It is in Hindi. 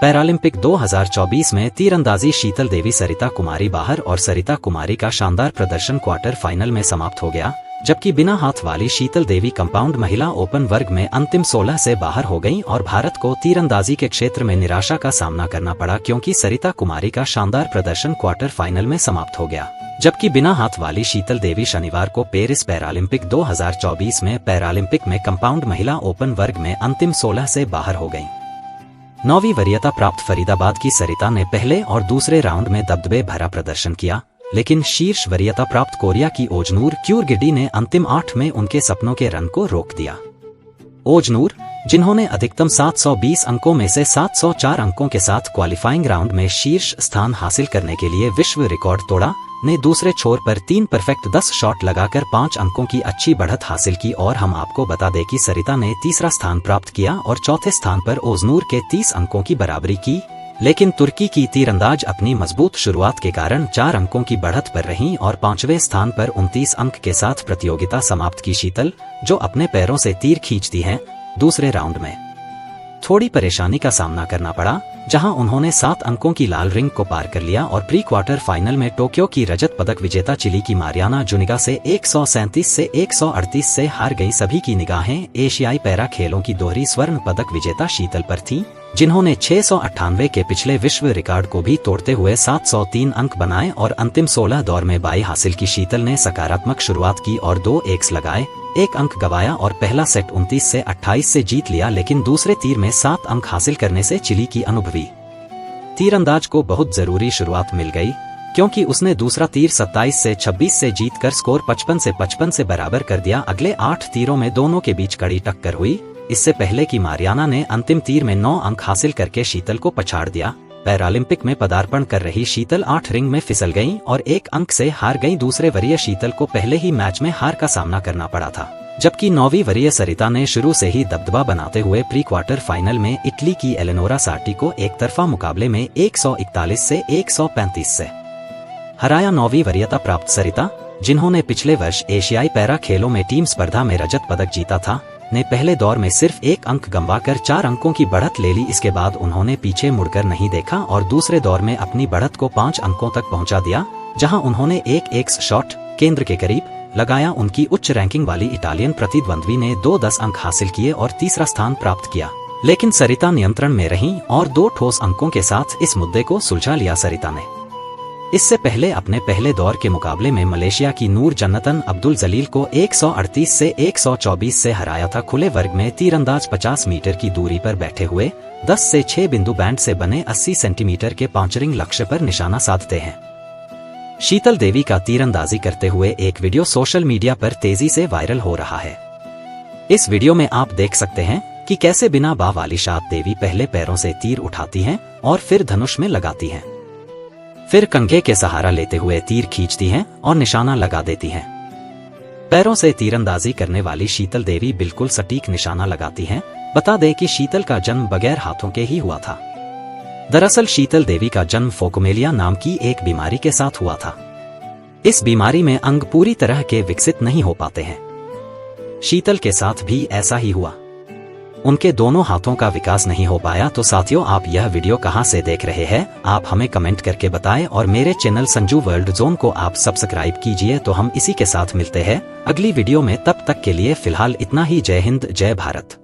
पैरालंपिक 2024 में तीरंदाजी शीतल देवी सरिता कुमारी बाहर और सरिता कुमारी का शानदार प्रदर्शन क्वार्टर फाइनल में समाप्त हो गया, जबकि बिना हाथ वाली शीतल देवी कंपाउंड महिला ओपन वर्ग में अंतिम 16 से बाहर हो गईं और भारत को तीरंदाजी के क्षेत्र में निराशा का सामना करना पड़ा क्योंकि सरिता कुमारी का शानदार प्रदर्शन क्वार्टर फाइनल में समाप्त हो गया। जबकि बिना हाथ वाली शीतल देवी शनिवार को पेरिस पैरालंपिक 2024 में पैरालंपिक में कंपाउंड महिला ओपन वर्ग में अंतिम 16 से बाहर हो गईं। 9वीं वरीयता प्राप्त फरीदाबाद की सरिता ने पहले और दूसरे राउंड में दबदबे भरा प्रदर्शन किया, लेकिन शीर्ष वरीयता प्राप्त कोरिया की ओजनूर क्यूरगिडी ने अंतिम 8 में उनके सपनों के रन को रोक दिया। ओजनूर, जिन्होंने अधिकतम 720 अंकों में से 704 अंकों के साथ क्वालिफाइंग राउंड में शीर्ष स्थान हासिल करने के लिए विश्व रिकॉर्ड तोड़ा, ने दूसरे छोर पर 3 परफेक्ट 10 शॉट लगाकर 5 अंकों की अच्छी बढ़त हासिल की। और हम आपको बता दें कि सरिता ने तीसरा स्थान प्राप्त किया और चौथे स्थान पर ओजनूर के 30 अंकों की बराबरी की, लेकिन तुर्की की तीरंदाज अपनी मजबूत शुरुआत के कारण 4 अंकों की बढ़त पर रहीं और 5वें स्थान पर 29 अंक के साथ प्रतियोगिता समाप्त की। शीतल, जो अपने पैरों से तीर खींचती हैं, दूसरे राउंड में थोड़ी परेशानी का सामना करना पड़ा, जहां उन्होंने 7 अंकों की लाल रिंग को पार कर लिया और प्री क्वार्टर फाइनल में टोक्यो की रजत पदक विजेता चिली की मारियाना जुनिगा से 137 से 138 से हार गई। सभी की निगाहें एशियाई पैरा खेलों की दोहरी स्वर्ण पदक विजेता शीतल पर थीं, जिन्होंने 698 के पिछले विश्व रिकॉर्ड को भी तोड़ते हुए 703 अंक बनाए और अंतिम 16 दौर में बाई हासिल की। शीतल ने सकारात्मक शुरुआत की और 2 एक्स लगाए, 1 अंक गवाया और पहला सेट 29 से 28 से जीत लिया, लेकिन दूसरे तीर में 7 अंक हासिल करने से चिली की अनुभवी तीरंदाज को बहुत जरूरी शुरुआत मिल गई, क्योंकि उसने दूसरा तीर 27 से 26 से जीतकर स्कोर 55 से बराबर कर दिया। अगले 8 तीरों में दोनों के बीच कड़ी टक्कर हुई। इससे पहले कि मारियाना ने अंतिम तीर में 9 अंक हासिल करके शीतल को पछाड़ दिया। पैरालंपिक में पदार्पण कर रही शीतल 8 रिंग में फिसल गईं और 1 अंक से हार गईं। दूसरे वरीय शीतल को पहले ही मैच में हार का सामना करना पड़ा था, जबकि 9वीं वरीय सरिता ने शुरू से ही दबदबा बनाते हुए प्री क्वार्टर फाइनल में इटली की एलेनोरा सार्टी को एक तरफा मुकाबले में 141 से 135 से हराया। 9वीं वरीयता प्राप्त सरिता, जिन्होंने पिछले वर्ष एशियाई पैरा खेलों में टीम स्पर्धा में रजत पदक जीता था, ने पहले दौर में सिर्फ 1 अंक गंवाकर 4 अंकों की बढ़त ले ली। इसके बाद उन्होंने पीछे मुड़कर नहीं देखा और दूसरे दौर में अपनी बढ़त को 5 अंकों तक पहुंचा दिया, जहां उन्होंने 1 एक्स शॉट केंद्र के करीब लगाया। उनकी उच्च रैंकिंग वाली इटालियन प्रतिद्वंद्वी ने 2-10 अंक हासिल किए और तीसरा स्थान प्राप्त किया, लेकिन सरिता नियंत्रण में रहीं और 2 ठोस अंकों के साथ इस मुद्दे को सुलझा लिया। सरिता ने इससे पहले अपने पहले दौर के मुकाबले में मलेशिया की नूर जन्नतन अब्दुल जलील को 138 से 124 से हराया था। खुले वर्ग में तीरंदाज 50 मीटर की दूरी पर बैठे हुए 10 से 6 बिंदु बैंड से बने 80 सेंटीमीटर के 5 रिंग लक्ष्य पर निशाना साधते हैं। शीतल देवी का तीरंदाजी करते हुए एक वीडियो सोशल मीडिया पर तेजी से वायरल हो रहा है। इस वीडियो में आप देख सकते हैं कि कैसे बिना बाह वाली शात देवी पहले पैरों से तीर उठाती हैं और फिर धनुष में लगाती हैं, फिर कंघे के सहारा लेते हुए तीर खींचती हैं और निशाना लगा देती हैं। पैरों से तीरंदाजी करने वाली शीतल देवी बिल्कुल सटीक निशाना लगाती हैं। बता दें कि शीतल का जन्म बगैर हाथों के ही हुआ था। दरअसल शीतल देवी का जन्म फोकोमेलिया नाम की एक बीमारी के साथ हुआ था। इस बीमारी में अंग पूरी तरह के विकसित नहीं हो पाते हैं। शीतल के साथ भी ऐसा ही हुआ, उनके दोनों हाथों का विकास नहीं हो पाया। तो साथियों, आप यह वीडियो कहां से देख रहे हैं, आप हमें कमेंट करके बताएं और मेरे चैनल संजू वर्ल्ड जोन को आप सब्सक्राइब कीजिए। तो हम इसी के साथ मिलते हैं अगली वीडियो में, तब तक के लिए फिलहाल इतना ही। जय हिंद, जय भारत।